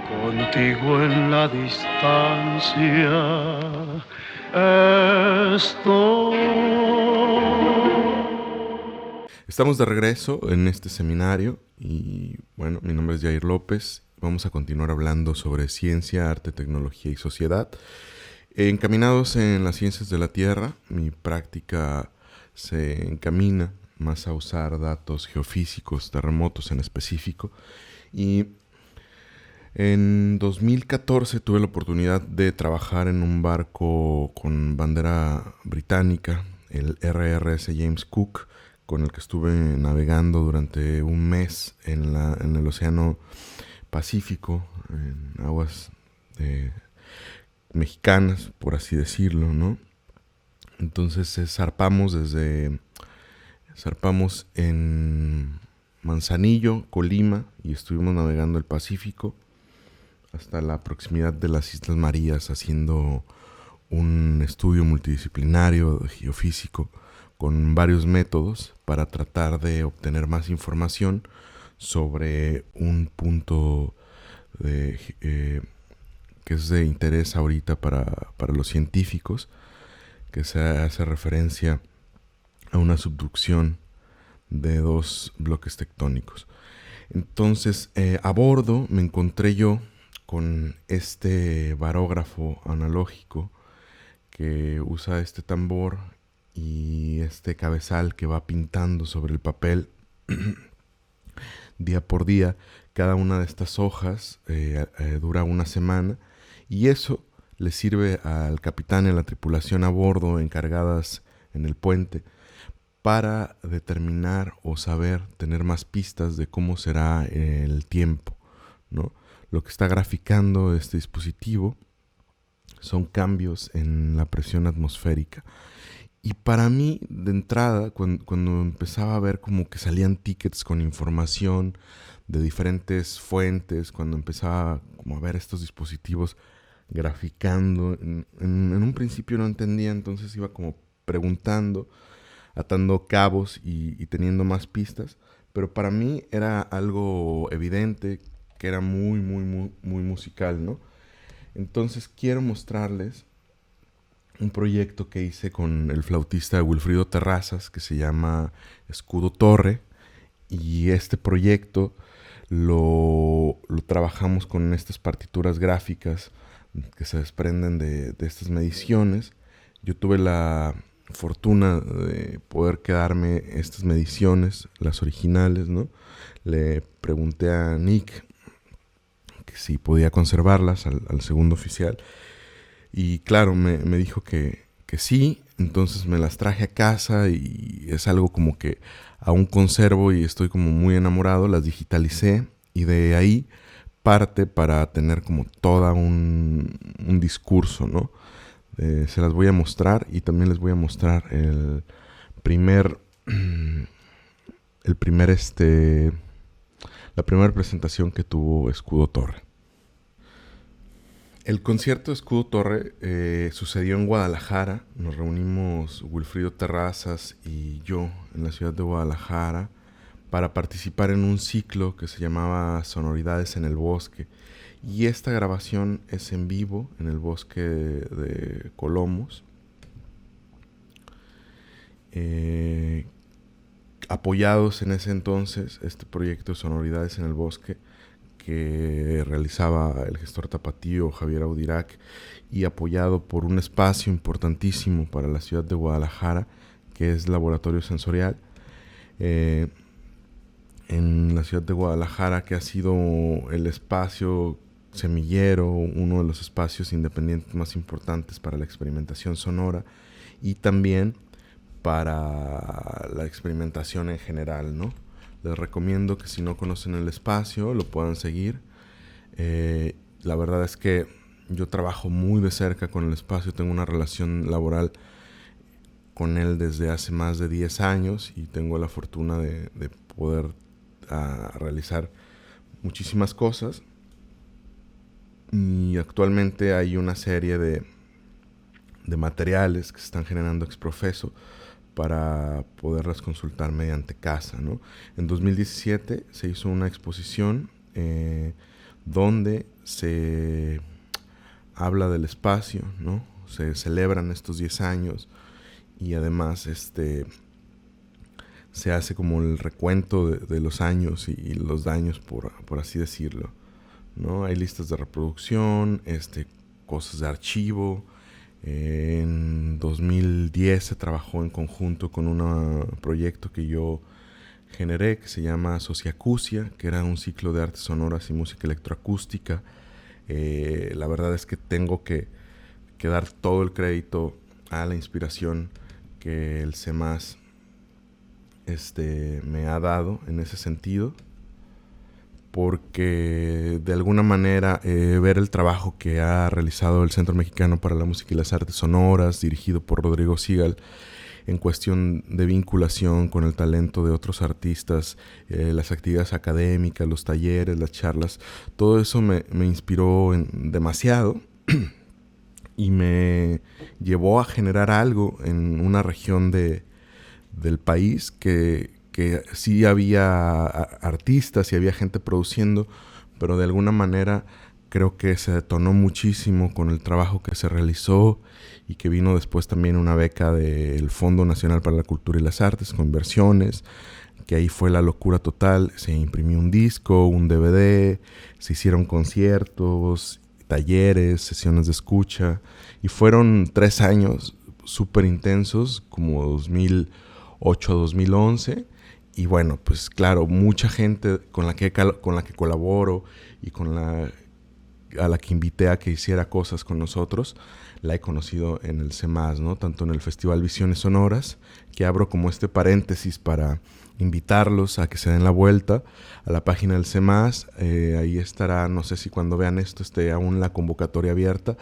Contigo en la distancia estoy. Estamos de regreso en este seminario y bueno, mi nombre es Jair López. Vamos a continuar hablando sobre ciencia, arte, tecnología y sociedad. Encaminados en las ciencias de la Tierra, mi práctica se encamina más a usar datos geofísicos, terremotos en específico. Y en 2014 tuve la oportunidad de trabajar en un barco con bandera británica, el RRS James Cook, con el que estuve navegando durante un mes en el Océano Pacífico, en aguas mexicanas, por así decirlo, ¿no? Entonces zarpamos en Manzanillo, Colima, y estuvimos navegando el Pacífico hasta la proximidad de las Islas Marías, haciendo un estudio multidisciplinario geofísico con varios métodos para tratar de obtener más información sobre un punto que es de interés ahorita para los científicos, que se hace referencia a una subducción de dos bloques tectónicos. Entonces, a bordo me encontré yo con este barógrafo analógico que usa este tambor y este cabezal que va pintando sobre el papel día por día. Cada una de estas hojas dura una semana y eso le sirve al capitán y a la tripulación a bordo encargadas en el puente para determinar o saber, tener más pistas de cómo será el tiempo, ¿no? Lo que está graficando este dispositivo son cambios en la presión atmosférica. Y para mí, de entrada, cuando empezaba a ver como que salían tickets con información de diferentes fuentes, cuando empezaba como a ver estos dispositivos graficando, en un principio no entendía, entonces iba como preguntando, atando cabos y teniendo más pistas, pero para mí era algo evidente que era muy musical, ¿no? Entonces quiero mostrarles un proyecto que hice con el flautista Wilfrido Terrazas que se llama Escudo Torre, y este proyecto lo trabajamos con estas partituras gráficas que se desprenden de estas mediciones. Yo tuve la fortuna de poder quedarme estas mediciones, las originales, ¿no? Le pregunté a Nick que si podía conservarlas al segundo oficial, y claro, me dijo que sí. Entonces me las traje a casa y es algo como que aún conservo y estoy como muy enamorado. Las digitalicé y de ahí parte para tener como toda un discurso, ¿no? Se las voy a mostrar y también les voy a mostrar primer, el primer la primera presentación que tuvo Escudo Torre. El concierto de Escudo Torre sucedió en Guadalajara. Nos reunimos Wilfrido Terrazas y yo en la ciudad de Guadalajara para participar en un ciclo que se llamaba Sonoridades en el Bosque. Y esta grabación es en vivo en el bosque de Colomos. Apoyados en ese entonces, este proyecto de Sonoridades en el Bosque, que realizaba el gestor tapatío Javier Audirac, y apoyado por un espacio importantísimo para la ciudad de Guadalajara, que es Laboratorio Sensorial, en la ciudad de Guadalajara, que ha sido el espacio semillero, uno de los espacios independientes más importantes para la experimentación sonora y también para la experimentación en general, ¿no? Les recomiendo que si no conocen el espacio lo puedan seguir. La verdad es que yo trabajo muy de cerca con el espacio, tengo una relación laboral con él desde hace más de 10 años y tengo la fortuna de poder realizar muchísimas cosas. Y actualmente hay una serie de materiales que se están generando ex profeso para poderlas consultar mediante casa, ¿no? En 2017 se hizo una exposición donde se habla del espacio, ¿no? Se celebran estos 10 años y además se hace como el recuento de los años y los daños, por así decirlo, ¿no? Hay listas de reproducción, cosas de archivo. En 2010 se trabajó en conjunto con un proyecto que yo generé que se llama Sociacusia, que era un ciclo de artes sonoras y música electroacústica. La verdad es que tengo que dar todo el crédito a la inspiración que el CEMAS me ha dado en ese sentido, porque de alguna manera ver el trabajo que ha realizado el Centro Mexicano para la Música y las Artes Sonoras, dirigido por Rodrigo Sigal, en cuestión de vinculación con el talento de otros artistas, las actividades académicas, los talleres, las charlas, todo eso me inspiró demasiado y me llevó a generar algo en una región del país que sí había artistas y había gente produciendo, pero de alguna manera creo que se detonó muchísimo con el trabajo que se realizó y que vino después también una beca del Fondo Nacional para la Cultura y las Artes con inversiones, que ahí fue la locura total. Se imprimió un disco, un DVD, se hicieron conciertos, talleres, sesiones de escucha, y fueron 3 años súper intensos, como 2008 a 2011. Y bueno, pues claro, mucha gente con la que colaboro y a la que invité a que hiciera cosas con nosotros, la he conocido en el CEMAS, ¿no? Tanto en el Festival Visiones Sonoras, que abro como paréntesis para invitarlos a que se den la vuelta a la página del CEMAS. Ahí estará, no sé si cuando vean esto esté aún la convocatoria abierta,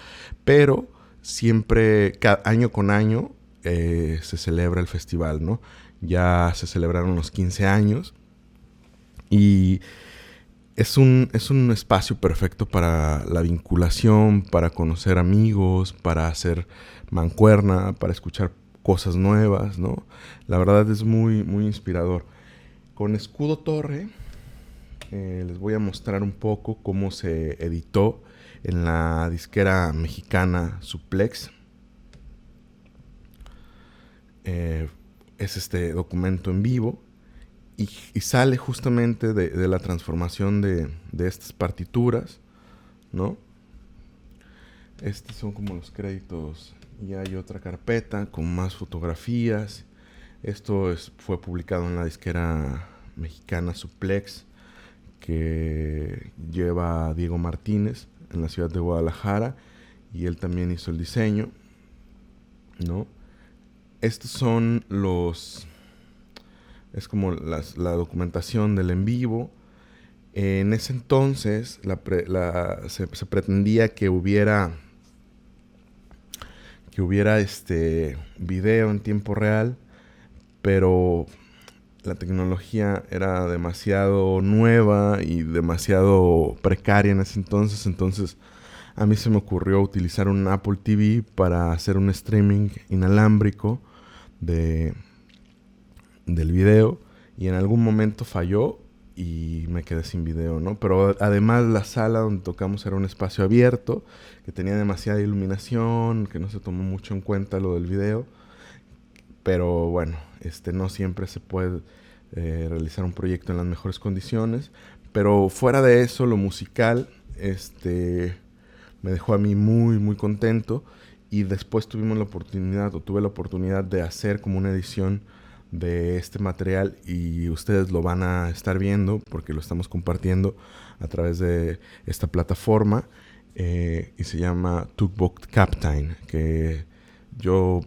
pero siempre, año con año, se celebra el festival, ¿no? Ya se celebraron los 15 años y es un espacio perfecto para la vinculación, para conocer amigos, para hacer mancuerna, para escuchar cosas nuevas, ¿no? La verdad es muy, muy inspirador. Con Escudo Torre les voy a mostrar un poco cómo se editó en la disquera mexicana Suplex. Es documento en vivo y sale justamente de la transformación de estas partituras, ¿no? Estos son como los créditos y hay otra carpeta con más fotografías. Esto fue publicado en la disquera mexicana Suplex, que lleva a Diego Martínez en la ciudad de Guadalajara, y él también hizo el diseño, ¿no? Estos son es como la documentación del en vivo. En ese entonces se pretendía que hubiera video en tiempo real, pero la tecnología era demasiado nueva y demasiado precaria en ese entonces a mí se me ocurrió utilizar un Apple TV para hacer un streaming inalámbrico del video, y en algún momento falló y me quedé sin video, ¿no? Pero además la sala donde tocamos era un espacio abierto que tenía demasiada iluminación, que no se tomó mucho en cuenta lo del video. Pero bueno, no siempre se puede realizar un proyecto en las mejores condiciones. Pero fuera de eso, lo musical me dejó a mí muy, muy contento. Y después tuve la oportunidad de hacer como una edición de este material, y ustedes lo van a estar viendo porque lo estamos compartiendo a través de esta plataforma, y se llama Tugboat Captain, que yo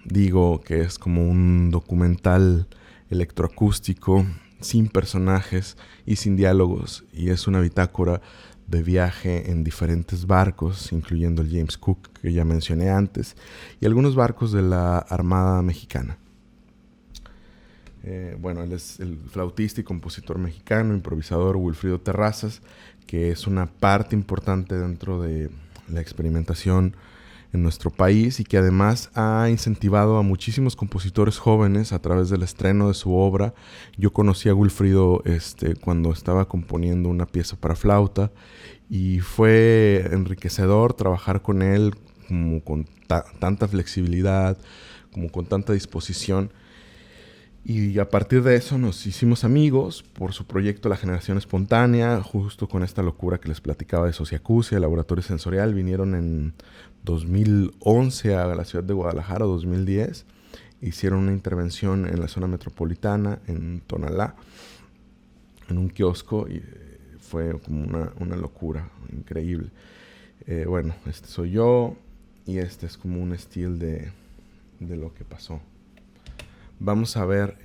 digo que es como un documental electroacústico sin personajes y sin diálogos, y es una bitácora de viaje en diferentes barcos, incluyendo el James Cook, que ya mencioné antes, y algunos barcos de la Armada Mexicana. Bueno, él es el flautista y compositor mexicano, improvisador Wilfrido Terrazas, que es una parte importante dentro de la experimentación en nuestro país y que además ha incentivado a muchísimos compositores jóvenes a través del estreno de su obra. Yo conocí a Wilfrido cuando estaba componiendo una pieza para flauta y fue enriquecedor trabajar con él como con tanta flexibilidad, como con tanta disposición. Y a partir de eso nos hicimos amigos por su proyecto La Generación Espontánea, justo con esta locura que les platicaba de Sociacusia, el laboratorio sensorial. Vinieron en 2011 a la ciudad de Guadalajara, 2010. Hicieron una intervención en la zona metropolitana, en Tonalá, en un kiosco, y fue como una locura increíble. Bueno, este soy yo y este es como un estilo de lo que pasó. Vamos a ver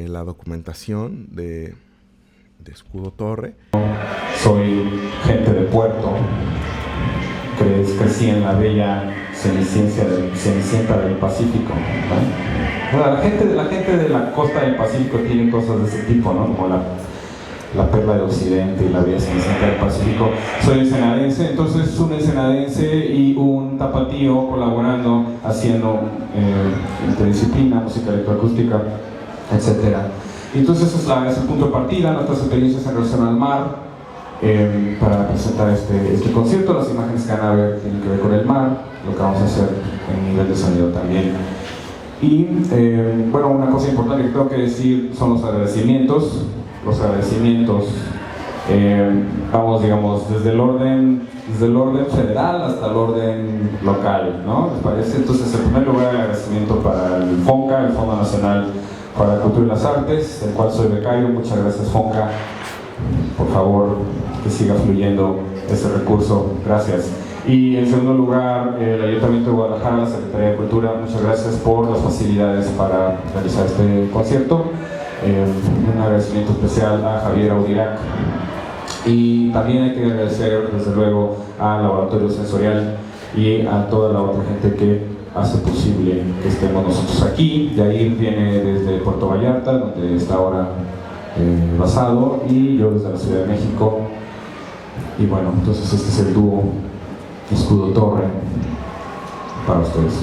la documentación de Escudo Torre. Soy gente de Puerto, crecí en la bella Cenicienta del Pacífico, ¿no? Bueno, la gente de la costa del Pacífico tiene cosas de ese tipo, ¿no? Como la perla de Occidente y la bella Cenicienta del Pacífico. Soy ensenadense, entonces un ensenadense y un tapatío colaborando, haciendo interdisciplina, música electroacústica, etc. Entonces es el punto de partida, nuestras experiencias en relación al mar, para presentar este concierto. Las imágenes que van a ver tienen que ver con el mar, lo que vamos a hacer en nivel de sonido también. Y bueno, una cosa importante que tengo que decir son los agradecimientos. Vamos, digamos, desde el orden federal hasta el orden local, ¿no? ¿Les parece? Entonces, en primer lugar, el agradecimiento para el FONCA, el Fondo Nacional para la Cultura y las Artes, del cual soy becario. Muchas gracias, FONCA. Por favor, que siga fluyendo ese recurso. Gracias. Y en segundo lugar, el Ayuntamiento de Guadalajara, la Secretaría de Cultura, muchas gracias por las facilidades para realizar este concierto. Un agradecimiento especial a Javier Audirac. Y también hay que agradecer, desde luego, al Laboratorio Sensorial y a toda la otra gente que hace posible que estemos nosotros aquí. Yair viene desde Puerto Vallarta, donde está ahora basado, y yo desde la Ciudad de México. Y bueno, entonces este es el dúo Escudo Torre para ustedes.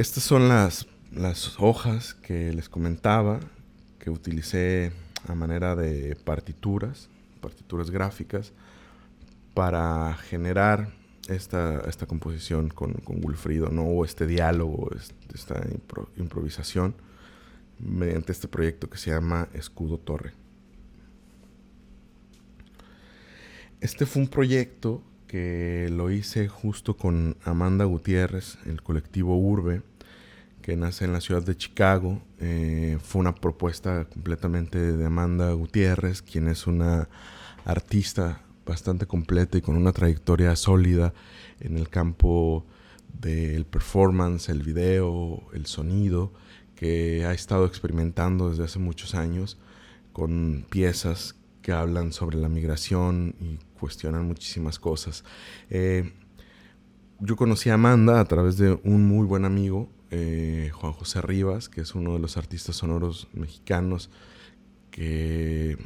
Estas son las hojas que les comentaba, que utilicé a manera de partituras gráficas, para generar esta composición con Wilfrido, ¿no? O este diálogo, esta improvisación, mediante este proyecto que se llama Escudo Torre. Este fue un proyecto que lo hice justo con Amanda Gutiérrez, el colectivo Urbe, que nace en la ciudad de Chicago. Fue una propuesta completamente de Amanda Gutiérrez, quien es una artista bastante completa y con una trayectoria sólida en el campo del performance, el video, el sonido, que ha estado experimentando desde hace muchos años con piezas que hablan sobre la migración y cuestionan muchísimas cosas. Yo conocí a Amanda a través de un muy buen amigo, Juan José Rivas, que es uno de los artistas sonoros mexicanos que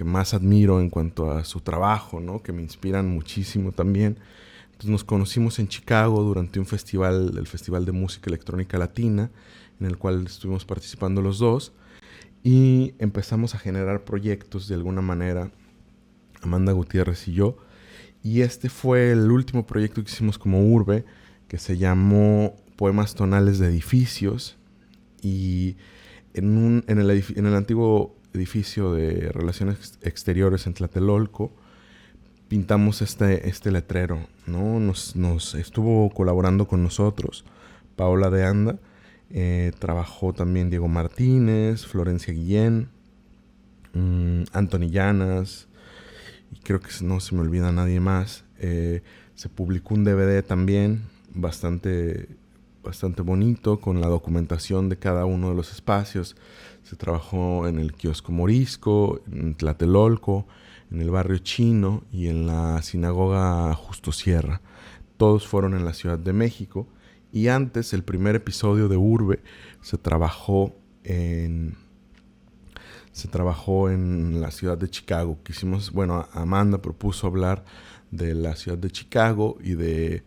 más admiro en cuanto a su trabajo, ¿no? Que me inspiran muchísimo también. Entonces nos conocimos en Chicago durante un festival, el Festival de Música Electrónica Latina, en el cual estuvimos participando los dos, y empezamos a generar proyectos de alguna manera, Amanda Gutiérrez y yo, y este fue el último proyecto que hicimos como Urbe, que se llamó Poemas Tonales de Edificios, y en el antiguo edificio de Relaciones Exteriores en Tlatelolco pintamos este letrero, ¿no? Nos estuvo colaborando con nosotros Paola de Anda, trabajó también Diego Martínez, Florencia Guillén, Anthony Llanas, y creo que no se me olvida nadie más. Se publicó un DVD también bastante bonito, con la documentación de cada uno de los espacios. Se trabajó en el Kiosco Morisco, en Tlatelolco, en el Barrio Chino y en la Sinagoga Justo Sierra. Todos fueron en la Ciudad de México. Y antes, el primer episodio de Urbe se trabajó en la ciudad de Chicago. Amanda propuso hablar de la ciudad de Chicago y de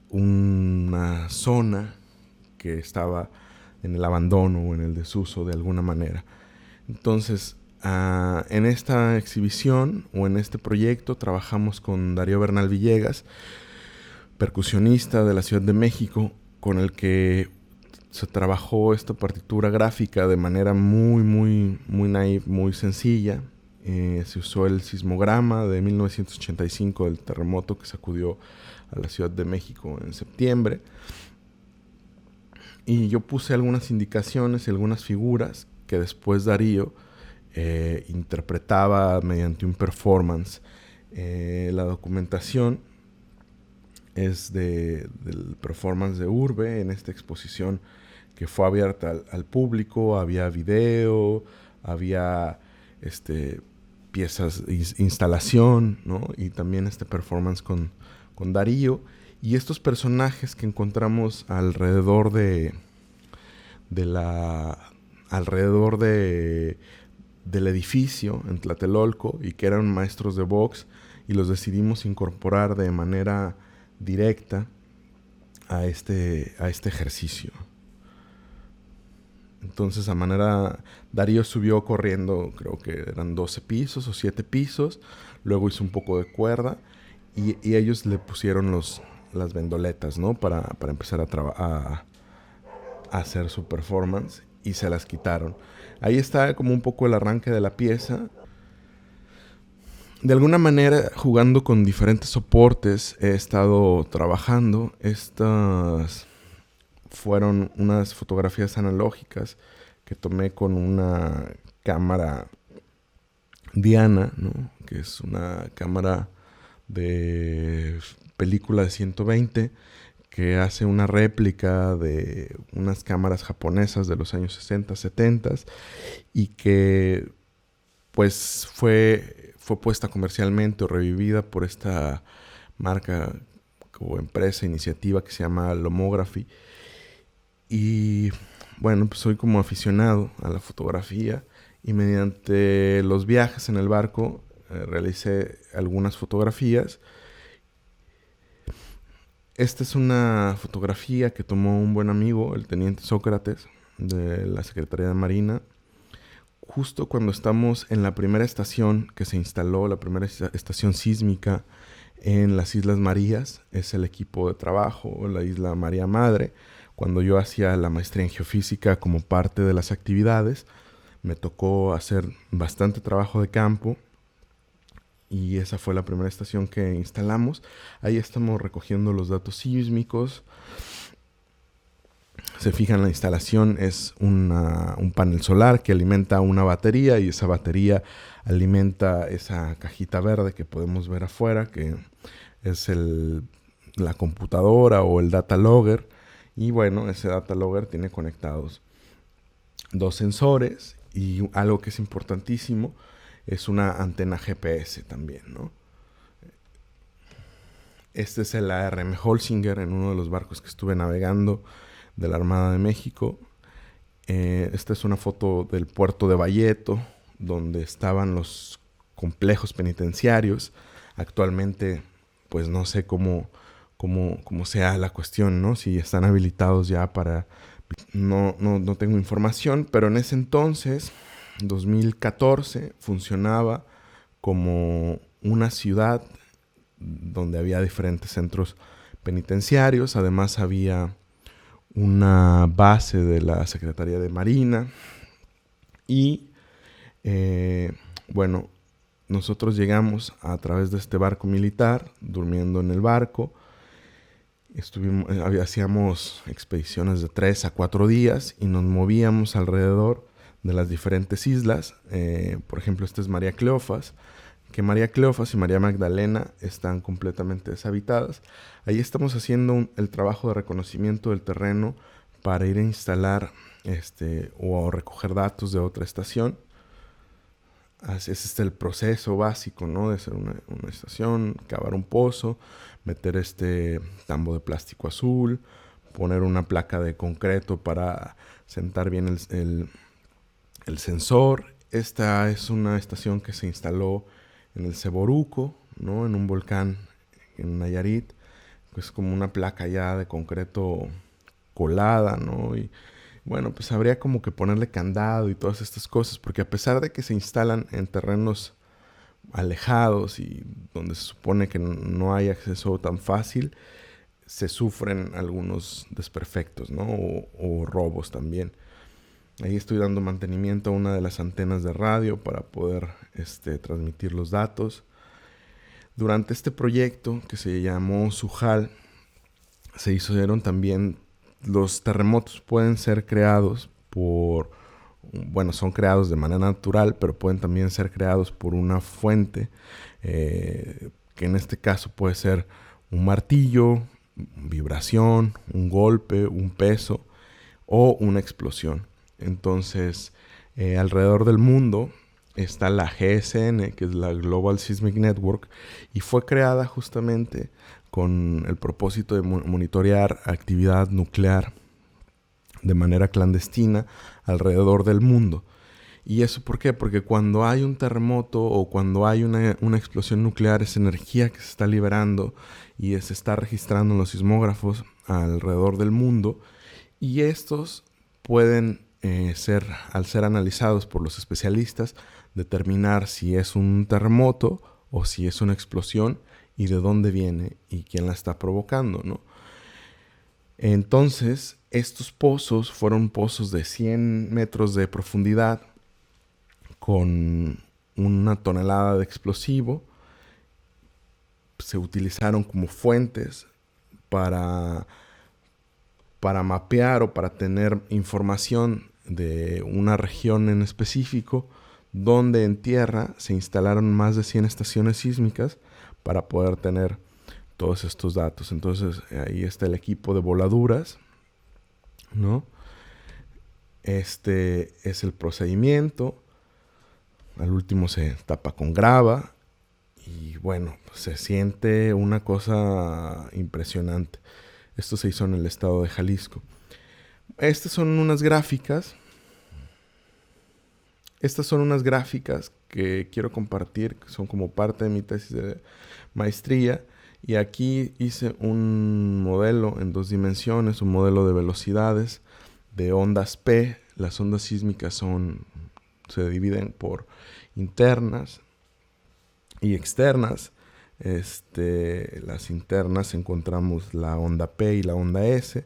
una zona que estaba en el abandono o en el desuso de alguna manera. Entonces, en esta exhibición o en este proyecto trabajamos con Darío Bernal Villegas, percusionista de la Ciudad de México, con el que se trabajó esta partitura gráfica de manera muy naive, muy sencilla. Se usó el sismograma de 1985 del terremoto que sacudió a la Ciudad de México en septiembre. Y yo puse algunas indicaciones y algunas figuras que después Darío interpretaba mediante un performance. La documentación es del performance de Urbe en esta exposición que fue abierta al público. Había video, había piezas, instalación, ¿no? Y también este performance con Darío. Y estos personajes que encontramos alrededor del edificio en Tlatelolco, y que eran maestros de box, y los decidimos incorporar de manera directa a este ejercicio. Entonces, Darío subió corriendo, creo que eran 12 pisos o 7 pisos, luego hizo un poco de cuerda, y ellos le pusieron las vendoletas, ¿no? Para empezar a hacer su performance, y se las quitaron. Ahí está como un poco el arranque de la pieza. De alguna manera, jugando con diferentes soportes, he estado trabajando. Estas fueron unas fotografías analógicas que tomé con una cámara Diana, ¿no? Que es una cámara de película de 120, que hace una réplica de unas cámaras japonesas de los años 60, 70, y que pues fue puesta comercialmente o revivida por esta marca o empresa, iniciativa que se llama Lomography. Y bueno, pues soy como aficionado a la fotografía, y mediante los viajes en el barco realicé algunas fotografías. Esta es una fotografía que tomó un buen amigo, el teniente Sócrates, de la Secretaría de Marina, justo cuando estamos en la primera estación que se instaló, la primera estación sísmica en las Islas Marías. Es el equipo de trabajo, la Isla María Madre. Cuando yo hacía la maestría en geofísica como parte de las actividades, me tocó hacer bastante trabajo de campo y esa fue la primera estación que instalamos. Ahí estamos recogiendo los datos sísmicos. Se fijan, la instalación es un panel solar que alimenta una batería y esa batería alimenta esa cajita verde que podemos ver afuera, que es la computadora o el data logger. Y bueno, ese data logger tiene conectados 2 sensores y algo que es importantísimo es una antena GPS también, ¿no? Este es el ARM Holsinger en uno de los barcos que estuve navegando de la Armada de México. Esta es una foto del puerto de Valleto, donde estaban los complejos penitenciarios. Actualmente, pues no sé cómo sea la cuestión, ¿no? Si están habilitados ya para... No tengo información, pero en ese entonces, 2014, funcionaba como una ciudad donde había diferentes centros penitenciarios. Además había una base de la Secretaría de Marina y bueno, nosotros llegamos a través de este barco militar, durmiendo en el barco. Hacíamos expediciones de 3 a 4 días y nos movíamos alrededor de las diferentes islas. Por ejemplo, esta es María Cleofas, que María Cleofas y María Magdalena están completamente deshabitadas. Ahí estamos haciendo el trabajo de reconocimiento del terreno para ir a instalar o recoger datos de otra estación. Ese es el proceso básico, ¿no? De hacer una estación, cavar un pozo, meter este tambo de plástico azul, poner una placa de concreto para sentar bien el sensor. Esta es una estación que se instaló en el Ceboruco, ¿no? En un volcán en Nayarit. Es como una placa ya de concreto colada, ¿no? Y bueno, pues habría como que ponerle candado y todas estas cosas, porque a pesar de que se instalan en terrenos alejados y donde se supone que no hay acceso tan fácil, se sufren algunos desperfectos, ¿no? O robos también. Ahí estoy dando mantenimiento a una de las antenas de radio para poder transmitir los datos. Durante este proyecto, que se llamó Zujal, se hicieron también... Los terremotos pueden ser creados son creados de manera natural, pero pueden también ser creados por una fuente, que en este caso puede ser un martillo, vibración, un golpe, un peso o una explosión. Entonces, alrededor del mundo está la GSN, que es la Global Seismic Network, y fue creada justamente con el propósito de monitorear actividad nuclear de manera clandestina alrededor del mundo. ¿Y eso por qué? Porque cuando hay un terremoto o cuando hay una explosión nuclear, es energía que se está liberando y se está registrando en los sismógrafos alrededor del mundo, y estos pueden al ser analizados por los especialistas, determinar si es un terremoto o si es una explosión y de dónde viene y quién la está provocando, ¿no? Entonces, estos pozos fueron pozos de 100 metros de profundidad con 1 tonelada de explosivo. Se utilizaron como fuentes para mapear o para tener información de una región en específico, donde en tierra se instalaron más de 100 estaciones sísmicas para poder tener todos estos datos. Entonces ahí está el equipo de voladuras, ¿no? Este es el procedimiento. Al último se tapa con grava y bueno, pues se siente una cosa impresionante. Esto se hizo en el estado de Jalisco. Estas son unas gráficas. Estas son unas gráficas que quiero compartir, que son como parte de mi tesis de maestría, Y aquí hice un modelo en 2 dimensiones, un modelo de velocidades de ondas P. Las ondas sísmicas se dividen por internas y externas. Las internas encontramos la onda P y la onda S.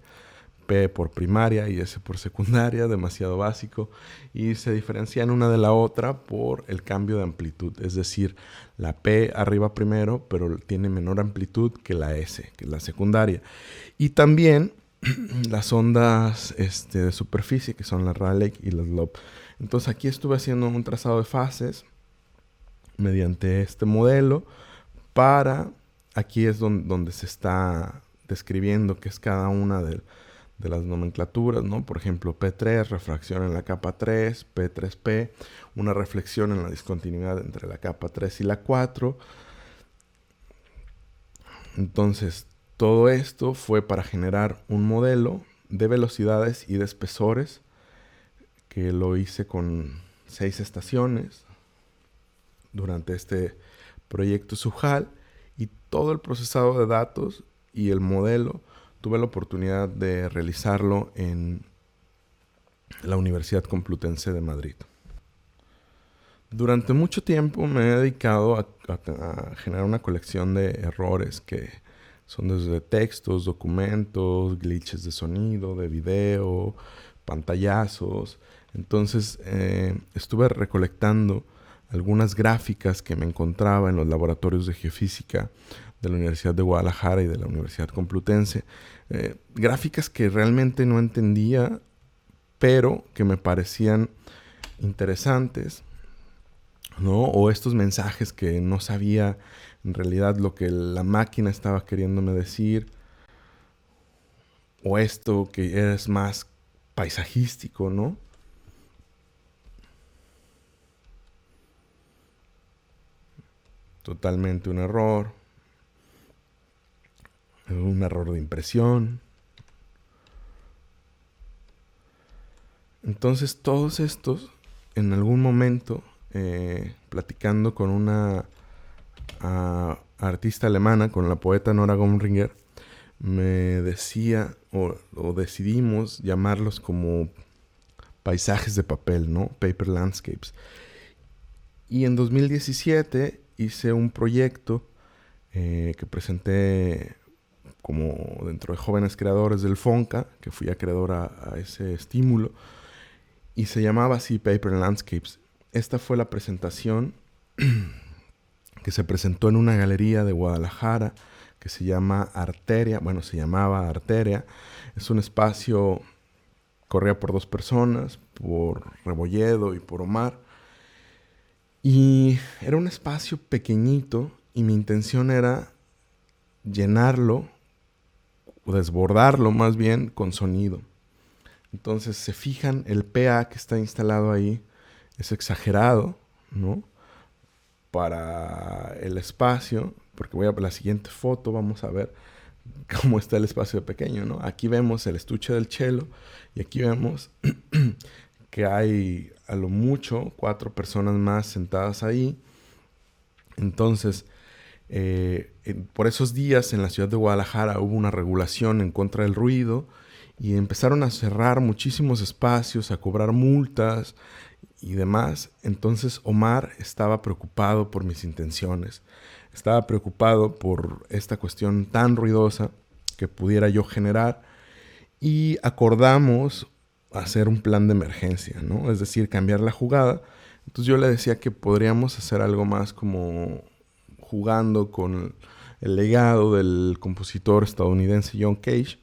P por primaria y S por secundaria, demasiado básico, y se diferencian una de la otra por el cambio de amplitud, es decir, la P arriba primero, pero tiene menor amplitud que la S, que es la secundaria. Y también las ondas de superficie, que son la Rayleigh y las Loeb. Entonces aquí estuve haciendo un trazado de fases mediante este modelo aquí es donde se está describiendo qué es cada una de las nomenclaturas, ¿no? Por ejemplo, P3, refracción en la capa 3, P3P, una reflexión en la discontinuidad entre la capa 3 y la 4. Entonces, todo esto fue para generar un modelo de velocidades y de espesores que lo hice con 6 estaciones durante este proyecto SUJAL, y todo el procesado de datos y el modelo tuve la oportunidad de realizarlo en la Universidad Complutense de Madrid. Durante mucho tiempo me he dedicado a generar una colección de errores que son desde textos, documentos, glitches de sonido, de video, pantallazos. Entonces estuve recolectando algunas gráficas que me encontraba en los laboratorios de geofísica de la Universidad de Guadalajara y de la Universidad Complutense. Gráficas que realmente no entendía, pero que me parecían interesantes, ¿no? O estos mensajes que no sabía en realidad lo que la máquina estaba queriéndome decir. O esto que es más paisajístico, ¿no? Totalmente un error de impresión. Entonces todos estos, en algún momento, platicando con una artista alemana, con la poeta Nora Gomringer, me decía, o decidimos llamarlos como paisajes de papel, ¿no? Paper landscapes. Y en 2017 hice un proyecto que presenté como dentro de Jóvenes Creadores del FONCA, que fui acreedor a ese estímulo, y se llamaba así Paper Landscapes. Esta fue la presentación que se presentó en una galería de Guadalajara que se llama Arteria, se llamaba Arteria. Es un espacio, corría por 2 personas, por Rebolledo y por Omar, y era un espacio pequeñito y mi intención era llenarlo, o desbordarlo más bien, con sonido. Entonces, se fijan, el PA que está instalado ahí es exagerado, ¿no? Para el espacio, porque voy a ver la siguiente foto, vamos a ver cómo está el espacio pequeño, ¿no? Aquí vemos el estuche del cello y aquí vemos que hay a lo mucho 4 personas más sentadas ahí. Entonces, por esos días en la ciudad de Guadalajara hubo una regulación en contra del ruido y empezaron a cerrar muchísimos espacios, a cobrar multas y demás. Entonces Omar estaba preocupado por mis intenciones, estaba preocupado por esta cuestión tan ruidosa que pudiera yo generar, y acordamos hacer un plan de emergencia, ¿no? Es decir, cambiar la jugada. Entonces yo le decía que podríamos hacer algo más como jugando con el legado del compositor estadounidense John Cage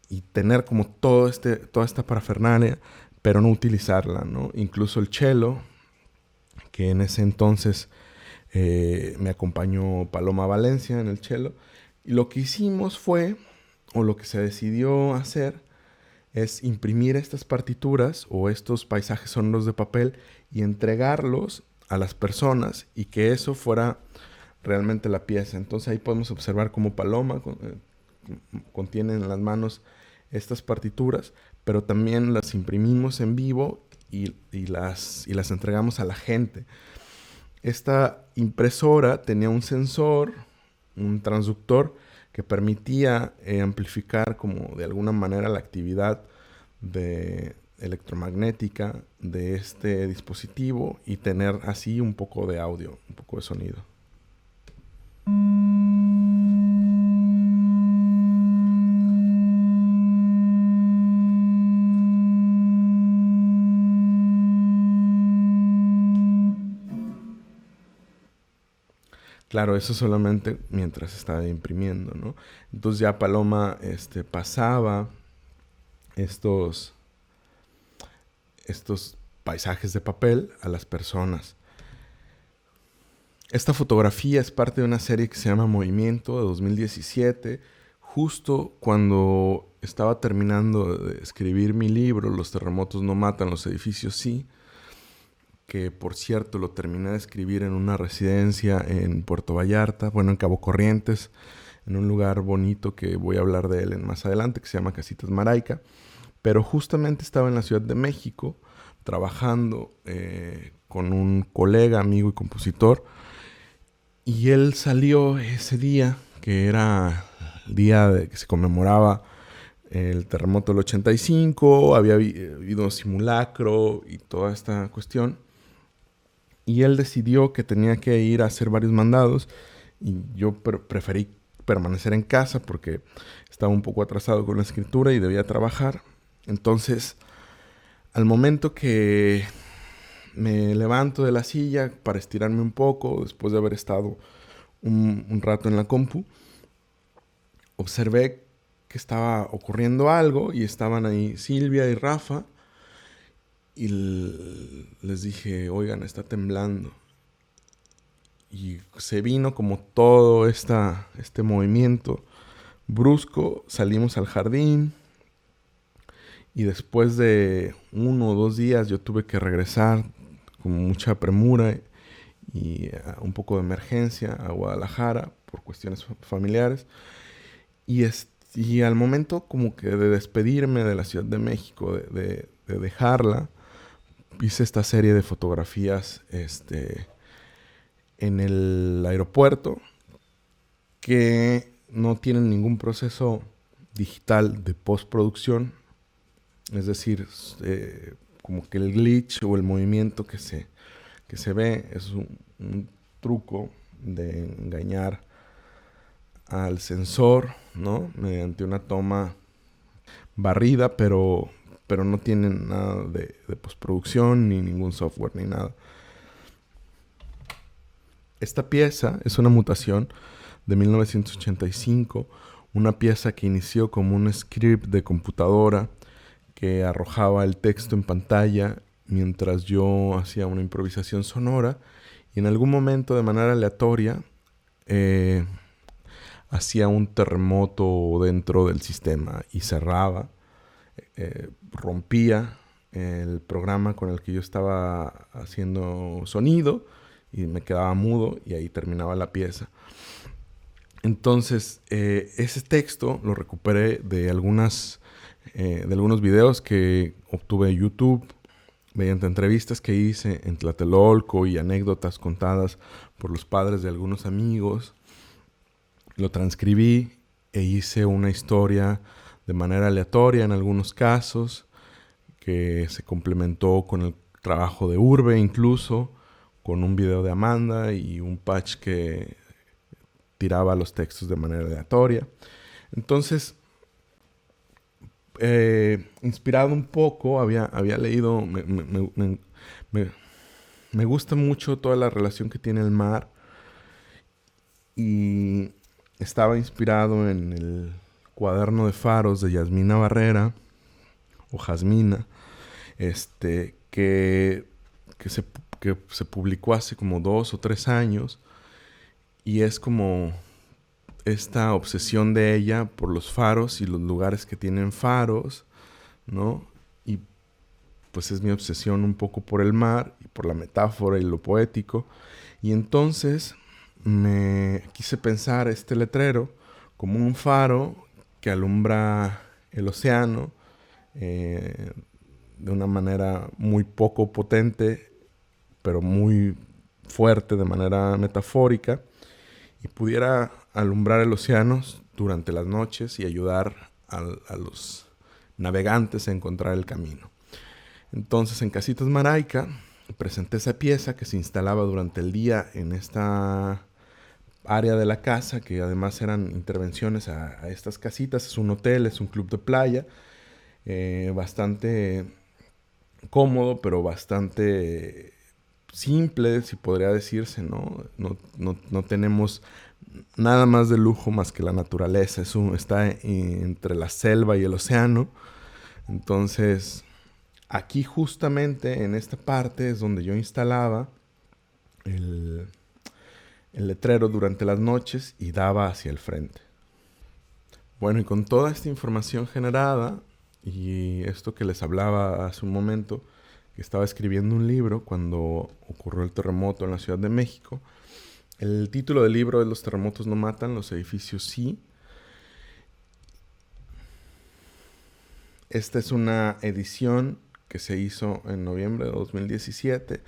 y tener como toda esta parafernalia, pero no utilizarla, ¿no? Incluso el cello, que en ese entonces me acompañó Paloma Valencia en el cello. Y lo que hicimos fue, o lo que se decidió hacer, es imprimir estas partituras o estos paisajes sonoros de papel y entregarlos a las personas y que eso fuera realmente la pieza. Entonces ahí podemos observar cómo Paloma contiene en las manos estas partituras, pero también las imprimimos en vivo y las entregamos a la gente. Esta impresora tenía un sensor un transductor que permitía amplificar como de alguna manera la actividad electromagnética de este dispositivo y tener así un poco de audio, un poco de sonido. Claro, eso solamente mientras estaba imprimiendo, ¿no? Entonces ya Paloma pasaba estos paisajes de papel a las personas. Esta fotografía es parte de una serie que se llama Movimiento, de 2017, justo cuando estaba terminando de escribir mi libro, Los terremotos no matan, los edificios sí, que por cierto lo terminé de escribir en una residencia en Puerto Vallarta, bueno, en Cabo Corrientes, en un lugar bonito que voy a hablar de él más adelante, que se llama Casitas Maraica. Pero justamente estaba en la Ciudad de México trabajando con un colega, amigo y compositor, y él salió ese día, que era el día de que se conmemoraba el terremoto del 85, había habido simulacro y toda esta cuestión. Y él decidió que tenía que ir a hacer varios mandados y yo preferí permanecer en casa porque estaba un poco atrasado con la escritura y debía trabajar. Entonces, al momento que me levanto de la silla para estirarme un poco, después de haber estado un rato en la compu, observé que estaba ocurriendo algo y estaban ahí Silvia y Rafa. Y les dije, oigan, está temblando. Y se vino como todo este movimiento brusco. Salimos al jardín. Y después de 1 o 2 días yo tuve que regresar con mucha premura y un poco de emergencia a Guadalajara por cuestiones familiares. Y al momento como que de despedirme de la Ciudad de México, de dejarla, hice esta serie de fotografías en el aeropuerto que no tienen ningún proceso digital de postproducción. Es decir, como que el glitch o el movimiento que se ve es un truco de engañar al sensor, ¿no? Mediante una toma barrida, pero no tienen nada de postproducción, ni ningún software, ni nada. Esta pieza es una mutación de 1985, una pieza que inició como un script de computadora que arrojaba el texto en pantalla mientras yo hacía una improvisación sonora, y en algún momento, de manera aleatoria, hacía un terremoto dentro del sistema y cerraba. Rompía el programa con el que yo estaba haciendo sonido y me quedaba mudo y ahí terminaba la pieza. Entonces, ese texto lo recuperé de algunos videos que obtuve en YouTube mediante entrevistas que hice en Tlatelolco y anécdotas contadas por los padres de algunos amigos. Lo transcribí e hice una historia de manera aleatoria en algunos casos, que se complementó con el trabajo de Urbe, incluso con un video de Amanda y un patch que tiraba los textos de manera aleatoria. Entonces, inspirado un poco, había leído, me gusta mucho toda la relación que tiene el mar, y estaba inspirado en el Cuaderno de Faros de Yasmina Barrera, o Jasmina, que se publicó hace como 2 o 3 años, y es como esta obsesión de ella por los faros y los lugares que tienen faros, ¿no? Y pues es mi obsesión un poco por el mar y por la metáfora y lo poético. Y entonces me quise pensar este letrero como un faro que alumbra el océano de una manera muy poco potente, pero muy fuerte de manera metafórica, y pudiera alumbrar el océano durante las noches y ayudar a los navegantes a encontrar el camino. Entonces, en Casitas Marayka presenté esa pieza que se instalaba durante el día en esta área de la casa, que además eran intervenciones a estas casitas. Es un hotel, es un club de playa, bastante cómodo, pero bastante simple, si podría decirse, ¿no? No tenemos nada más de lujo más que la naturaleza. Está entre la selva y el océano. Entonces, aquí justamente en esta parte es donde yo instalaba el letrero durante las noches y daba hacia el frente. Bueno, y con toda esta información generada y esto que les hablaba hace un momento, que estaba escribiendo un libro cuando ocurrió el terremoto en la Ciudad de México. El título del libro es Los terremotos no matan, los edificios sí. Esta es una edición que se hizo en noviembre de 2017,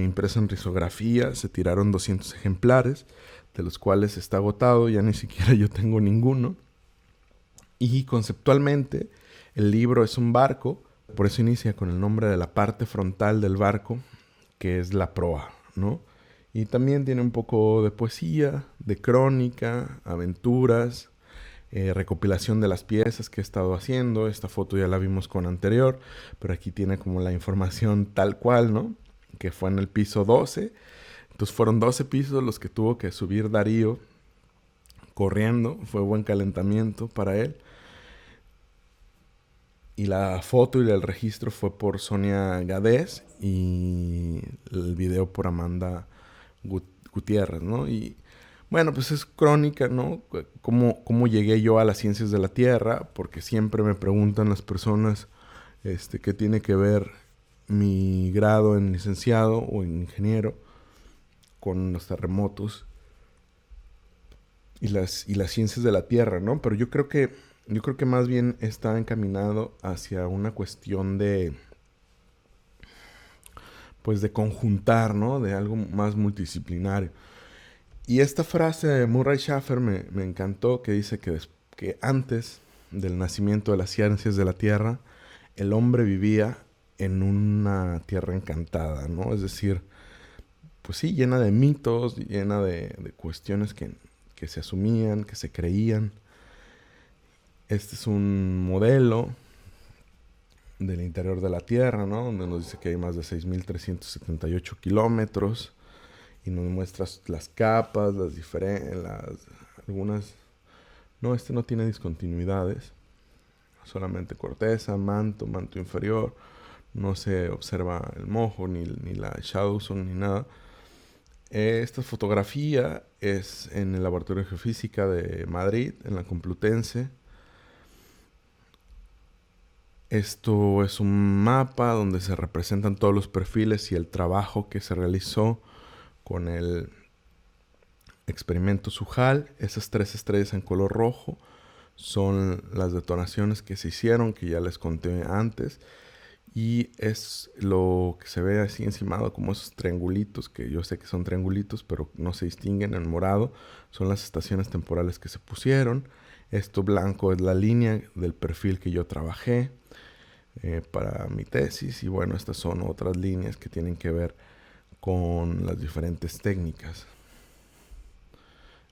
impresa en risografía. Se tiraron 200 ejemplares, de los cuales está agotado, ya ni siquiera yo tengo ninguno. Y conceptualmente, el libro es un barco, por eso inicia con el nombre de la parte frontal del barco, que es la proa, ¿no? Y también tiene un poco de poesía, de crónica, aventuras, recopilación de las piezas que he estado haciendo. Esta foto ya la vimos con anterior, pero aquí tiene como la información tal cual, ¿no? Que fue en el piso 12. Entonces fueron 12 pisos los que tuvo que subir Darío corriendo. Fue buen calentamiento para él. Y la foto y el registro fue por Sonia Gadez y el video por Amanda Gutiérrez, ¿no? Y bueno, pues es crónica, ¿no? ¿Cómo llegué yo a las ciencias de la Tierra? Porque siempre me preguntan las personas qué tiene que ver mi grado en licenciado o en ingeniero con los terremotos y las ciencias de la Tierra, ¿no? Pero yo creo que más bien está encaminado hacia una cuestión de conjuntar, ¿no? De algo más multidisciplinario. Y esta frase de Murray Schafer me encantó, que dice que antes del nacimiento de las ciencias de la Tierra, el hombre vivía en una tierra encantada, ¿no? Es decir, pues sí, llena de mitos, llena de cuestiones que se asumían, que se creían. Este es un modelo del interior de la Tierra, ¿no? Donde nos dice que hay más de 6.378 kilómetros y nos muestra las capas, algunas... No, no tiene discontinuidades, solamente corteza, manto inferior. No se observa el mojo, ni la shadow zone, ni nada. Esta fotografía es en el Laboratorio de Geofísica de Madrid, en la Complutense. Esto es un mapa donde se representan todos los perfiles y el trabajo que se realizó con el experimento Sujal. Esas 3 estrellas en color rojo son las detonaciones que se hicieron, que ya les conté antes. Y es lo que se ve así encimado, como esos triangulitos, que yo sé que son triangulitos, pero no se distinguen en morado. Son las estaciones temporales que se pusieron. Esto blanco es la línea del perfil que yo trabajé para mi tesis. Y bueno, estas son otras líneas que tienen que ver con las diferentes técnicas.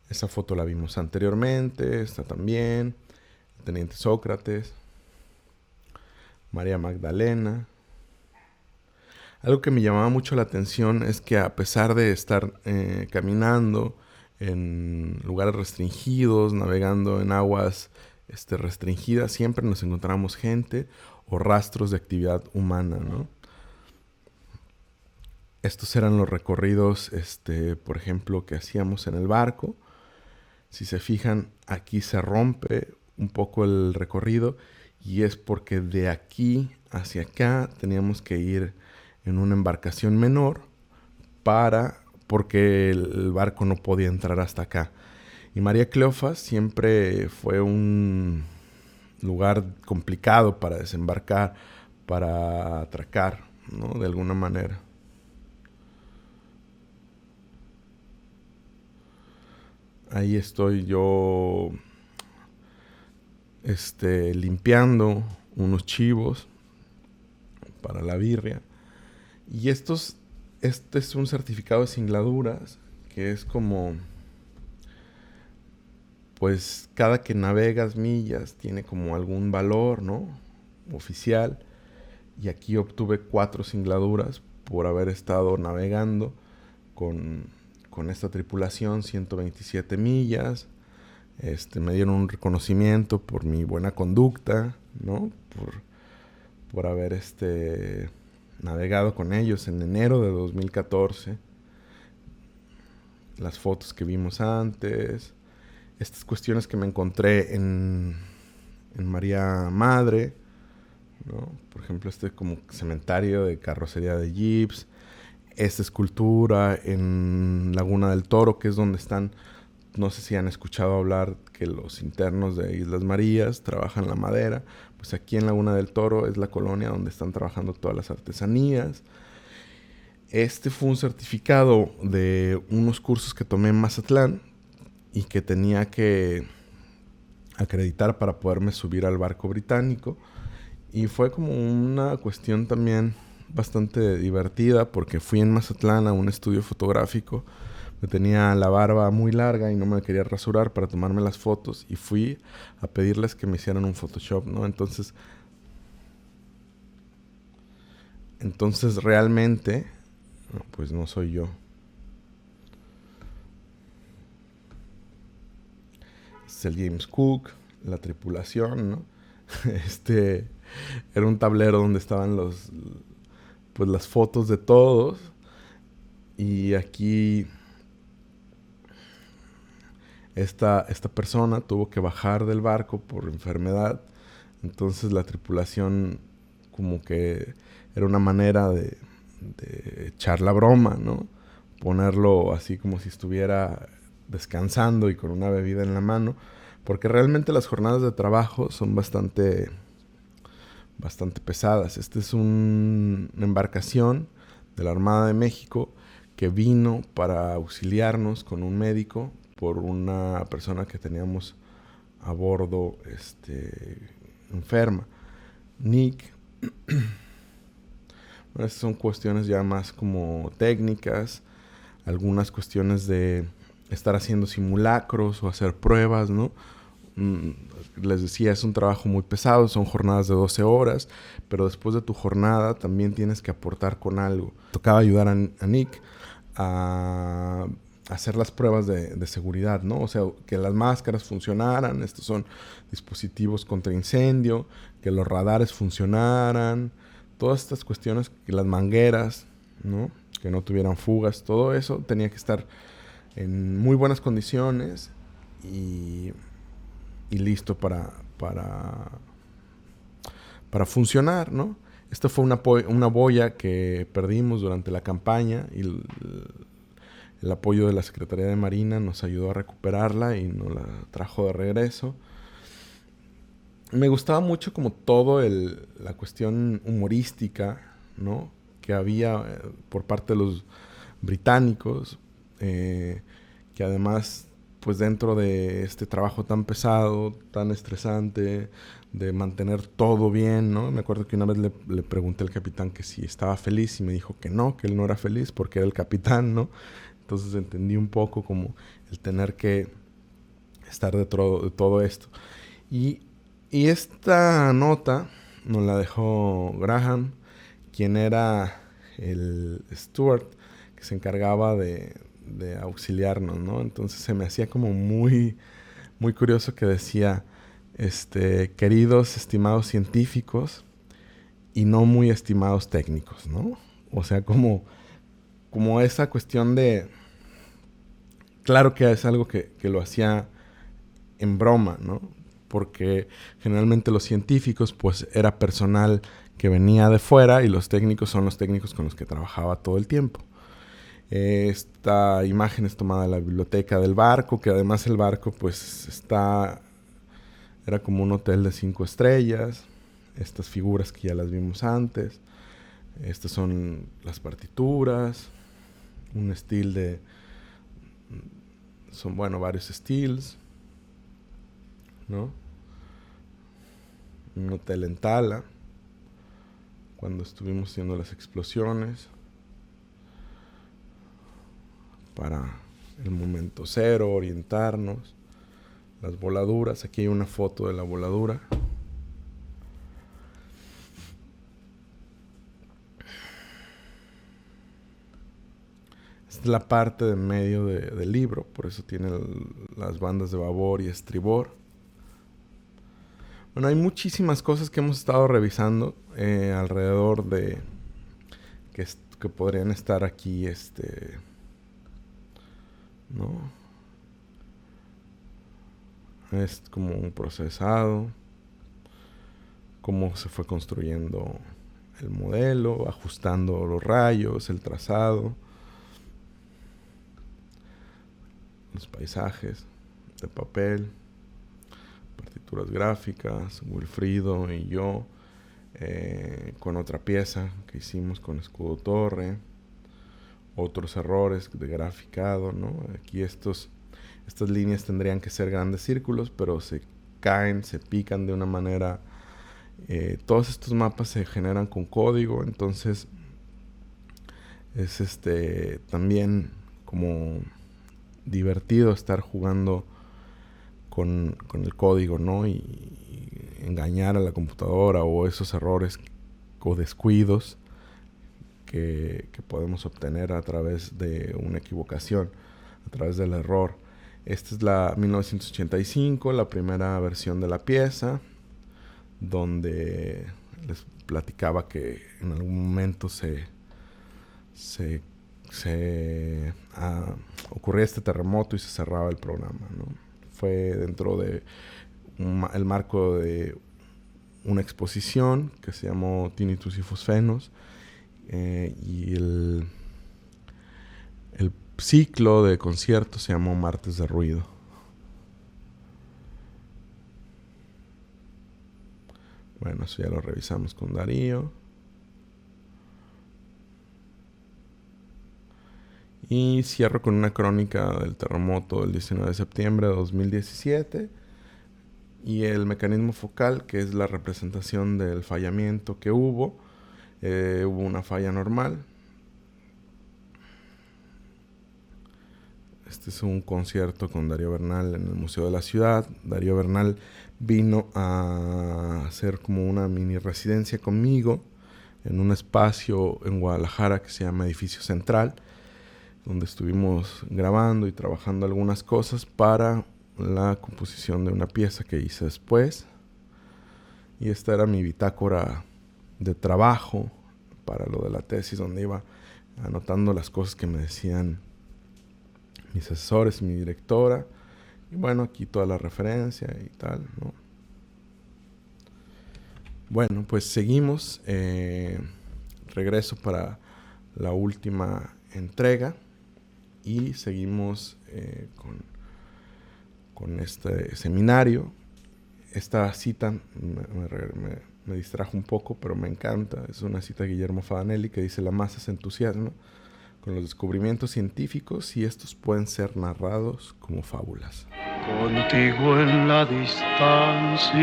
Esa foto la vimos anteriormente, esta también. El teniente Sócrates, María Magdalena. Algo que me llamaba mucho la atención es que a pesar de estar caminando en lugares restringidos, navegando en aguas restringidas, siempre nos encontramos gente o rastros de actividad humana, ¿no? Estos eran los recorridos, por ejemplo, que hacíamos en el barco. Si se fijan, aquí se rompe un poco el recorrido y es porque de aquí hacia acá teníamos que ir en una embarcación menor porque el barco no podía entrar hasta acá. Y María Cleofas siempre fue un lugar complicado para desembarcar, para atracar, ¿no? De alguna manera. ahí estoy yo limpiando unos chivos para la birria. Y este es un certificado de singladuras que es como, pues cada que navegas millas tiene como algún valor, ¿no? Oficial. Y aquí obtuve 4 singladuras por haber estado navegando con esta tripulación 127 millas. Me dieron un reconocimiento por mi buena conducta, ¿no? Por haber navegado con ellos en enero de 2014. Las fotos que vimos antes. Estas cuestiones que me encontré en María Madre, ¿no? Por ejemplo, como cementario de carrocería de jeeps. Esta escultura en Laguna del Toro, que es donde están, no sé si han escuchado hablar que los internos de Islas Marías trabajan la madera. Pues aquí en Laguna del Toro es la colonia donde están trabajando todas las artesanías. Fue un certificado de unos cursos que tomé en Mazatlán y que tenía que acreditar para poderme subir al barco británico. Y fue como una cuestión también bastante divertida porque fui en Mazatlán a un estudio fotográfico. Me tenía la barba muy larga y no me quería rasurar para tomarme las fotos. Y fui a pedirles que me hicieran un Photoshop, ¿no? Entonces realmente, no, pues no soy yo. Es el James Cook, la tripulación, ¿no? Era un tablero donde estaban las fotos de todos. Y aquí esta persona tuvo que bajar del barco por enfermedad. Entonces la tripulación como que era una manera de echar la broma, ¿no? Ponerlo así como si estuviera descansando y con una bebida en la mano. Porque realmente las jornadas de trabajo son bastante pesadas. Es una embarcación de la Armada de México que vino para auxiliarnos con un médico por una persona que teníamos a bordo enferma. Nick. Bueno, estas son cuestiones ya más como técnicas, algunas cuestiones de estar haciendo simulacros o hacer pruebas, ¿no? Les decía, es un trabajo muy pesado, son jornadas de 12 horas, pero después de tu jornada también tienes que aportar con algo. Tocaba ayudar a Nick a hacer las pruebas de seguridad, ¿no? O sea, que las máscaras funcionaran, estos son dispositivos contra incendio, que los radares funcionaran, todas estas cuestiones, que las mangueras, ¿no? Que no tuvieran fugas, todo eso tenía que estar en muy buenas condiciones y listo para funcionar, ¿no? Esta fue una boya que perdimos durante la campaña y el apoyo de la Secretaría de Marina nos ayudó a recuperarla y nos la trajo de regreso. Me gustaba mucho como todo la cuestión humorística, ¿no? Que había por parte de los británicos, que además, pues dentro de este trabajo tan pesado, tan estresante, de mantener todo bien, ¿no? Me acuerdo que una vez le pregunté al capitán que si estaba feliz y me dijo que no, que él no era feliz porque era el capitán, ¿no? Entonces entendí un poco como el tener que estar dentro de todo esto. Y esta nota nos la dejó Graham, quien era el steward que se encargaba de auxiliarnos, ¿no? Entonces se me hacía como muy, muy curioso que decía, queridos, estimados científicos y no muy estimados técnicos, ¿no? O sea, como esa cuestión de... Claro que es algo que lo hacía en broma, ¿no? Porque generalmente los científicos, pues, era personal que venía de fuera y los técnicos son los técnicos con los que trabajaba todo el tiempo. Esta imagen es tomada de la biblioteca del barco, que además el barco, pues, era como un hotel de 5 estrellas. Estas figuras que ya las vimos antes. Estas son las partituras, un estilo son, bueno, varios stills, ¿no? Un hotel en Tala, cuando estuvimos haciendo las explosiones, para el momento cero, orientarnos, las voladuras. Aquí hay una foto de la voladura. Esta es la parte de medio del libro, por eso tiene las bandas de babor y estribor. Bueno, hay muchísimas cosas que hemos estado revisando alrededor de que podrían estar aquí, ¿no? Es como un procesado, cómo se fue construyendo el modelo, ajustando los rayos, el trazado, los paisajes de papel, partituras gráficas, Wilfrido y yo, con otra pieza que hicimos con escudo torre, otros errores de graficado, ¿no? Aquí estas líneas tendrían que ser grandes círculos, pero se caen, se pican de una manera. Todos estos mapas se generan con código, entonces es también como divertido estar jugando con el código, ¿no? Y engañar a la computadora, o esos errores o descuidos que podemos obtener a través de una equivocación, a través del error. Esta es la 1985, la primera versión de la pieza, donde les platicaba que en algún momento ocurría este terremoto y se cerraba el programa, ¿no? Fue dentro de el marco de una exposición que se llamó Tinnitus y Fosfenos, y el ciclo de conciertos se llamó Martes de Ruido. Bueno, eso ya lo revisamos con Darío. Y cierro con una crónica del terremoto del 19 de septiembre de 2017 y el mecanismo focal, que es la representación del fallamiento que hubo. Hubo una falla normal. Este es un concierto con Darío Bernal en el Museo de la Ciudad. Darío Bernal vino a hacer como una mini residencia conmigo en un espacio en Guadalajara que se llama Edificio Central, donde estuvimos grabando y trabajando algunas cosas para la composición de una pieza que hice después. Y esta era mi bitácora de trabajo para lo de la tesis, donde iba anotando las cosas que me decían mis asesores, mi directora. Y bueno, aquí toda la referencia y tal, ¿no? Bueno, pues seguimos. Regreso para la última entrega. Y seguimos con este seminario. Esta cita me distrajo un poco, pero me encanta. Es una cita de Guillermo Favanelli que dice: la masa se entusiasma con los descubrimientos científicos y estos pueden ser narrados como fábulas. Contigo en la distancia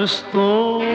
estoy.